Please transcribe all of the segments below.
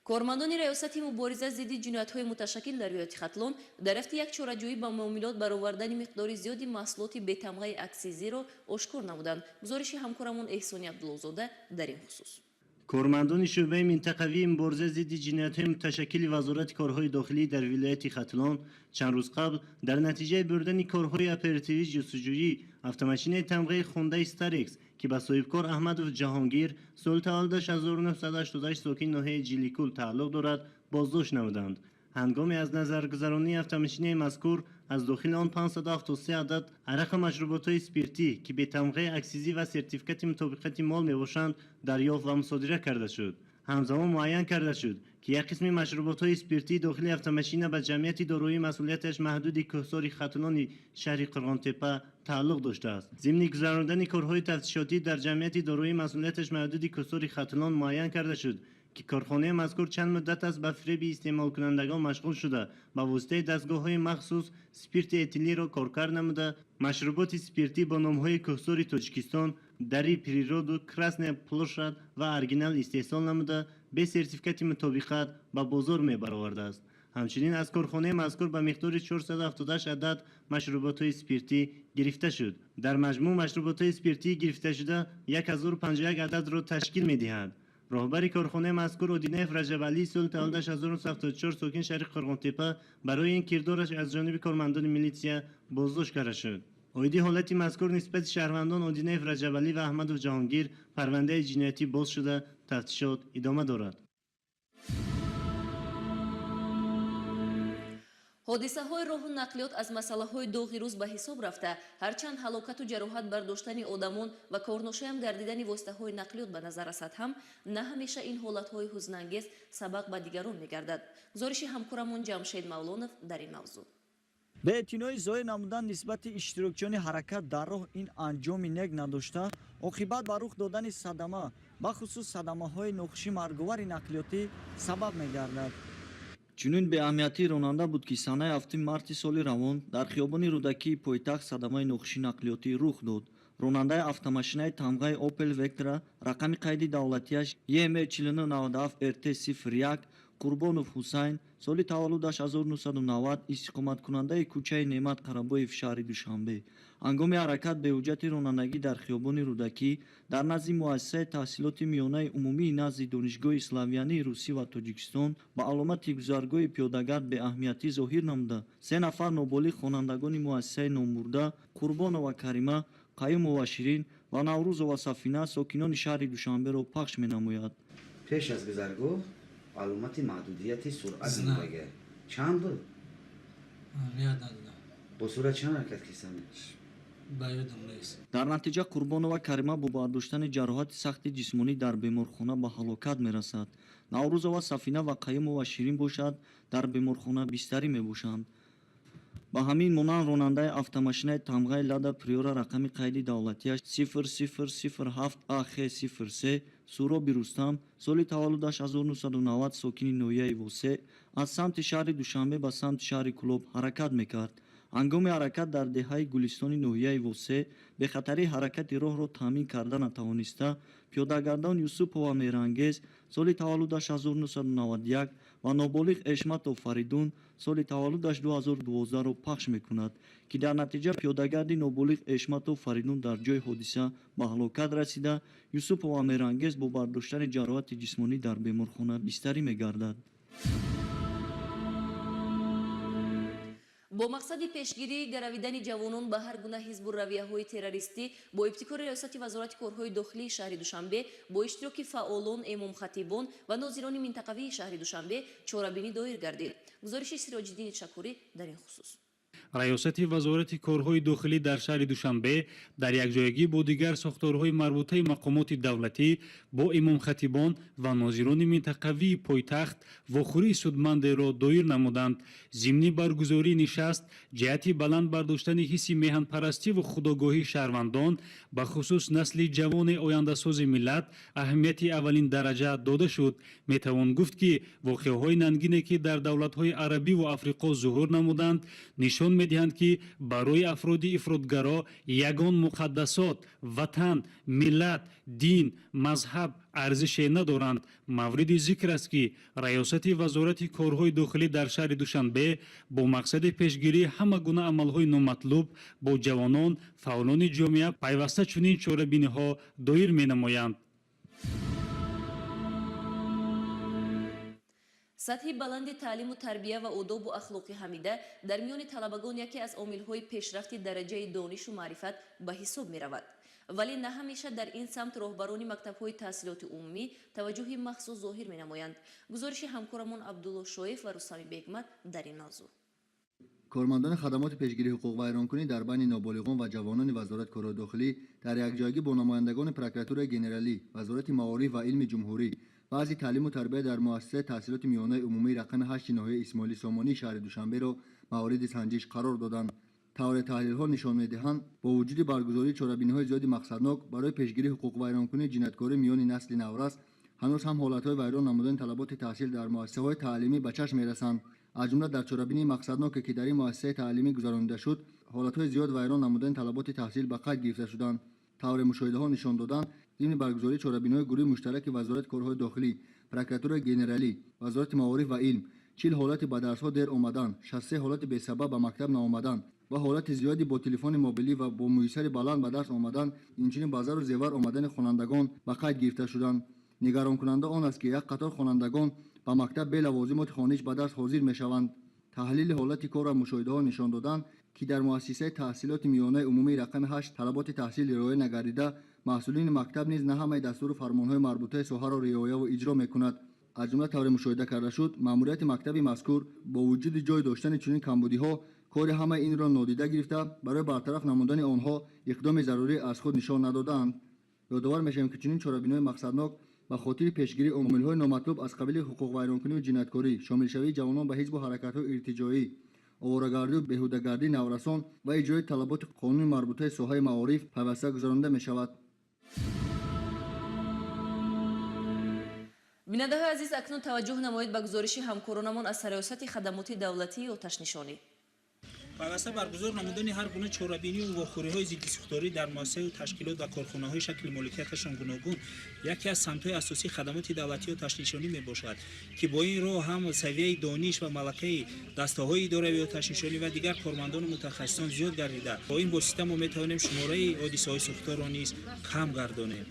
کارمندان ریاست مبارزه ضد جنایت‌های متشکل در ولایت خاتلون در رفت یک چاره‌جویی با معاملات برآوردن مقدار زیادی محصولات بی‌تمغه اکسیزی را آشکار نمودند. گزارش همکارمون احسانی عبدالله‌زاده در این خصوص. کارمندان شعبه منطقوی مبارزه ضد جنایت‌های متشکل وزارت کارهای داخلی در ولایت خاتلون چند روز قبل در نتیجه بردن کارهای اپراتیوی جستجویی автомашین تمغه خونده استاریکس که به صاحبکار احمد جهانگیر سال تولدش 1988 ساکن ناحیه جیلیکول تعلق دارد بازداشت نمودند. هنگام از نظر گذرانی автомашین مذکور از داخل آن 573 عدد عرق مشروبات اسپریتی که به تمغه اکسیزی و سرتیفیکت مطابقت مال میباشند دریافت و مصادره کرده شد. همزمان معین کرده شد که یک قسم مشروبات اسپریتی داخل автомашین به جمعیت دارای مسئولیتش محدود کوهسار خاتلون شهر قرغانتپه تعلق داشته است. ضمن گذراندن کارهای تفتیشاتی در جمعیت دارای مسئولیتش محدود کوهسار خاتلون معین کرده شد که کارخانه مذکور چند مدت است به فریب استعمال کنندگان مشغول شده با واسطه دستگاه‌های مخصوص اسپریت اتیلی را کارکرد نموده مشروبات اسپریتی با نام‌های کوهسار تاجیکستان دری پریرودو کراسنه پلوشاد و ارگینال استحصال نموده به سرتیفیکت مطابقت به بازار می‌برآورده است. همچنین از کارخانه مذکور به مقدار 478 عدد مشروبات اسپریتی گرفته شد. در مجموع مشروبات اسپریتی گرفته شده 1051 عدد را تشکیل می‌دهند. راهبر کارخانه مذکور اودینف رجب علی سال تولدش 1974 ساکن شهر قرغانتپه برای این کردارش از جانب کارمندان میلیسیا بازداشت کرده شد. اویدی حالت مذکور نسبت شهروندان اودینف رجب علی و احمد جهانگیر پرونده جنایتی باز شده تفتیشات ادامه دارد. ҳодисаҳои роҳу нақлиёт аз масъалаҳои доғи рӯз ба ҳисоб рафта ҳарчанд ҳалокату ҷароҳат бардоштани одамон ва корношоям гардидани воситаҳои нақлиёт ба назар расад ҳам на ҳамеша ин ҳолатҳои ҳузнангез сабақ ба дигарон мегардад. гузориши ҳамкорамон ҷамшед мавлонов дар ин мавзӯъ. бе эътинои зоҳир намудан нисбати иштирокчиёни ҳаракат дар роҳ ин анҷоми нек надошта оқибат ба рух додани садама бахусус садамаҳои нохуши марговари нақлиётӣ сабаб мегардад. чунин беаҳамиятии ронанда буд ки санаи 7 марти соли равон дар хиёбони рӯдакии пойтахт садамаи нохуши нақлиётӣ рух дод. ронандаи автомашинаи тамғаи опел вектора рақами қайди давлатияш ем4997 РТ01 Курбонов Ҳусайн соли таваллудаш 1990 истиқоматкунандаи кӯчаи Неъмат Қарабоев шаҳри Душанбе ҳангоми ҳаракат беҳуҷҷати ронандагӣ дар хиёбони рӯдакӣ дар назди муассисаи таҳсилоти миёнаи умумии назди донишгоҳи славянии Русӣ ва Тоҷикистон ба аломати гузаргоҳи пиёдагард беаҳамиятӣ зоҳир намуда се нафар ноболиғ хонандагони муассисаи номурда Курбонова Карима, Қаюмова Ширин ва Наврӯзова Сафина сокинони шаҳри Душанберо пахш менамояд. пеш аз гузаргоҳ علامت محدودیت سرعت میگه چند بود؟ با سرعت چند حرکت کردن؟ дар натиҷа Курбонова Карима бо бардоштани ҷароҳати сахти ҷисмонӣ дар беморхона ба ҳалокат мерасад. Наврӯзова Сафина ва Қаюмова Ширин бошад дар беморхона бистарӣ мебошанд. ба ҳамин монанд ронандаи автомашинаи тамғаи Лада Приора рақами қайди давлатияш 0007 АХ03 Суроби Рустам соли таваллудаш 1990 сокини ноҳияи Восе аз самти шаҳри Душанбе ба самти шаҳри Кӯлоб ҳаракат мекард. ҳангоми ҳаракат дар деҳаи Гулистони ноҳияи Восе бехатарии ҳаракати роҳро таъмин карда натавониста пиёдагардон Юсупова Мерангез соли таваллудаш 1991 ва ноболиғ Эшматов Фаридун соли таваллудаш 2012-ро пахш мекунад ки дар натиҷа пиёдагарди ноболиғ Эшматов Фаридун дар ҷои ҳодиса ба ҳалокат расида Юсупова Мерангез бо бардоштани ҷароҳати ҷисмонӣ дар беморхона бистарӣ мегардад. бо мақсади пешгирии гаравидани ҷавонон ба ҳар гуна ҳизбу равияҳои террористӣ бо ибтикори риёсати вазорати корҳои дохилии шаҳри Душанбе бо иштироки фаъолон, эмомхатибон ва нозирони минтақавии шаҳри Душанбе чорабинӣ доир гардид. гузориши Сироҷиддини Шакурӣ дар ин хусус. риёсати вазорати корҳои дохилӣ дар шаҳри Душанбе дар якҷоягӣ бо дигар сохторҳои марбутаи мақомоти давлатӣ бо имомхатибон ва нозирони минтақавии пойтахт вохӯрии судмандеро доир намуданд. зимни баргузории нишаст ҷиҳати баланд бардоштани ҳисси меҳанпарастиву худогоҳии шаҳрвандон ба хусус насли ҷавони ояндасози миллат аҳамияти аввалин дараҷа дода шуд. метавон гуфт ки воқеаҳои нангине ки дар давлатҳои арабиву африқо зуҳур намуданд нишон нишон медиҳанд ки барои афроди ифродгаро ягон муқаддасот ватан миллат дин мазҳаб арзише надоранд. мавриди зикр аст ки раёсати вазорати корҳои дохилӣ дар шаҳри душанбе бо мақсади пешгирии ҳама гуна амалҳои номатлуб бо ҷавонон фаъолони ҷомеа пайваста чунин чорабиниҳо доир менамоянд. сатҳи баланди таълиму тарбия ва одобу ахлоқи ҳамида дар миёни талабагон яке аз омилҳои пешрафти дараҷаи донишу маърифат ба ҳисоб меравад. вале на ҳамеша дар ин самт роҳбарони мактабҳои таҳсилоти умумӣ таваҷҷӯҳи махсус зоҳир менамоянд. гузориши ҳамкорамон абдулло шоев ва рустами бегмат дар ин мавзӯъ. کارمندان خدمات پیشگیری حقوق و ایرانکنی در بین نابالغان و جوانان وزارت کارهای داخلی در یکجایگی با نمایندگان پروکراتور ژنرالی، وزارت معارف و علم جمهوری، بعض تعلیم و تربیت در مؤسسه تحصیلات میانه عمومی رقم 8 ناحیه اسماعیلی سامانی شهر دوشنبه را مورد سنجش قرار دادند. طور تحلیل ها نشان می‌دهند با وجود برگزاری چاره‌بینی‌های زیاد مقصدناک برای پیشگیری حقوق و ایرانکنی جنایتکاری میان نسل نورست، هنوز هم حالت‌های ویران نمودن طلبات تحصیل در مؤسسه‌های تعلیمی به چشم می‌رسند. از جمله در چاره‌بینی مقصدناکی که در این مؤسسه تعلیمی گذرانده شد، حالت‌های زیاد ویران نمودن طلبات تحصیل به قید گرفته شدند. طور مشاهده‌ها نشان دادند ضمن برگزاری چاره‌بینی‌های گروه مشترک وزارت کارهای داخلی، پروکراتور ژنرالی، وزارت معارف و علم، 40 حالت به درس‌ها دیر آمدن، 63 حالت بی‌سبب به مکتب نآمدن و حالت زیادی با تلفن موبیلی و با مویسر بلند به درس آمدن، اینچنین با زر و زیور آمدن خوانندگان به قید گرفته شدند. نگران کننده آن است که یک قطار خوانندگان به مکتب به لوازمات خانگی به درس حاضر می‌شوند. تحلیل حالت کار و مشاهده‌ها نشان دادند که در مؤسسه تحصیلات میانه عمومی رقم 8 طلبات تحصیل رعایت نگردیده، مسئولین مکتب نیز نه همه دستور و فرمان‌های مربوطه ساحه را رعایت و اجرا می‌کند. از جمله طور مشاهده کرده شد ماموریت مکتب مذکور با وجود جای داشتن چنین کمبودی‌ها کار همه این را نادیده گرفته برای برطرف نمودن آنها اقدام ضروری از خود نشان ندادند. یادآور می‌شویم که چنین چاره‌بینی‌های مقصدناک به خاطر پیشگیری عامل‌های نامطلوب از قبیل حقوق و ایرانکنی و جنایتکاری، شامل شوی جوانان به حزب و حرکت‌های ارتجاعی، آواره‌گردی و بیهوده‌گردی نورسان و اجرای طلبات قانونی مربوطه ساحه معارف پیوسته گذرانده می‌شود. бинандаҳои азиз, акнун таваҷҷӯҳ намоед ба гузориши ҳамкоронамон аз сароясати хадамоти давлатии оташнишонӣ. пайваста баргузор намудани ҳар гуна чорабинию вохӯриҳои зидди сӯхторӣ дар муассисаҳои ташкилот ва корхонаҳои шакли моликияташон гуногун яке аз самтҳои асосии хадамоти давлатии оташнишонӣ мебошад ки бо ин роҳ ҳам савияи дониш ва малакаи дастаҳои идорави оташнишонӣ ва дигар кормандону мутахассисон зиёд гардида бо ин восита мо метавонем шумораи ҳодисаҳои сӯхторро низ кам гардонем.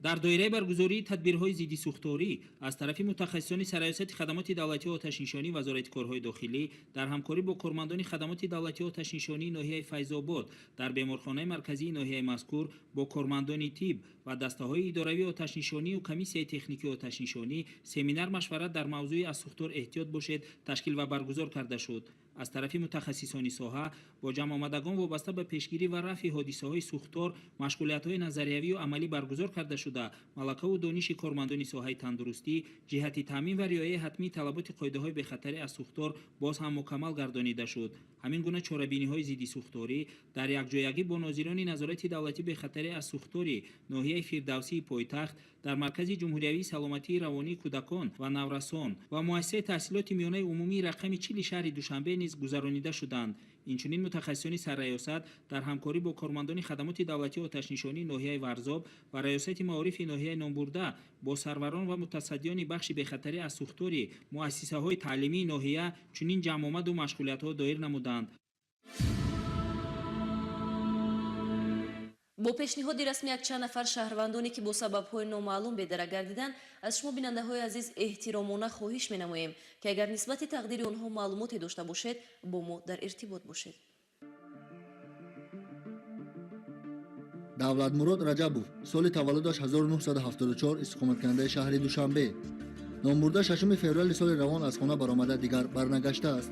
дар доираи баргузории тадбирҳои зидди сӯхторӣ аз тарафи мутахассисони сароясати хадамоти давлатии оташнишонӣ вазорати корҳои дохилӣ дар ҳамкорӣ бо кормандони хадамоти давлатии оташнишонии ноҳияи файзобод дар беморхонаи марказии ноҳияи мазкур бо кормандони тиб ва дастаҳои идоравии оташнишонию комиссияи техникии оташнишонӣ семинар машварат дар мавзӯи аз сӯхтор эҳтиёт бошед ташкил ва баргузор карда шуд. аз тарафи мутахассисони соҳа бо ҷамъомадагон вобаста ба пешгирӣ ва рафъи ҳодисаҳои сӯхтор машғулиятҳои назариявию амалӣ баргузор карда шуда малакаву дониши кормандони соҳаи тандурустӣ ҷиҳати таъмин ва риояи ҳатмии талаботи қоидаҳои бехатарӣ аз сӯхтор боз ҳам мукаммал гардонида шуд. ҳамин гуна чорабиниҳои зидди сӯхторӣ дар якҷоягӣ бо нозирони назорати давлатӣ бехатарӣ аз сӯхтори ноҳияи фирдавсии пойтахт дар маркази ҷумҳуриявии саломатии равонии кӯдакон ва наврасон ва муассисаи таҳсилоти миёнаи умумии рақами 40 шаҳри душанбе низ гузаронида шуданд. инчунин мутахассисони сарраёсат дар ҳамкорӣ бо кормандони хадамоти давлатии оташнишонии ноҳияи варзоб ва раёсати маорифи ноҳияи номбурда бо сарварон ва мутассидиёни бахши бехатарӣ аз сӯхтори муассисаҳои таълимии ноҳия чунин ҷамъомаду машғулиятҳо доир намуданд. бо пешниҳоди расмӣ якчанд нафар шаҳрвандоне ки бо сабабҳои номаълум бедара гардиданд, аз шумо бинандаҳои азиз эҳтиромона хоҳиш менамоем ки агар нисбати тақдири онҳо маълумоте дошта бошед, бо мо дар иртибот бошед. давлатмурод раҷабов соли таваллудаш 1974 истиқоматкунандаи шаҳри душанбе. номбурда 6 феврали соли равон аз хона баромада дигар барнагаштааст.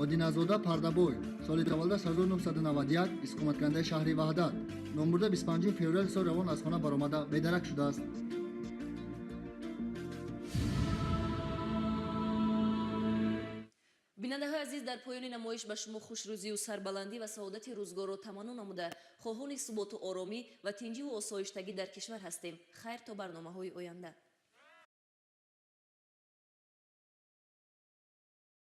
модиназода пардабой соли таваллудаш 1991 истиқоматкунандаи шаҳри ваҳдат. номбурда 25 феврали соли равон аз хона баромада бедарак шудааст. бинандаҳои азиз, дар поёни намоиш ба шумо хушрӯзию сарбаландӣ ва саодати рӯзгорро таманно намуда хоҳони суботу оромӣ ва тинҷиву осоиштагӣ дар кишвар ҳастем. хайр то барномаҳои оянда.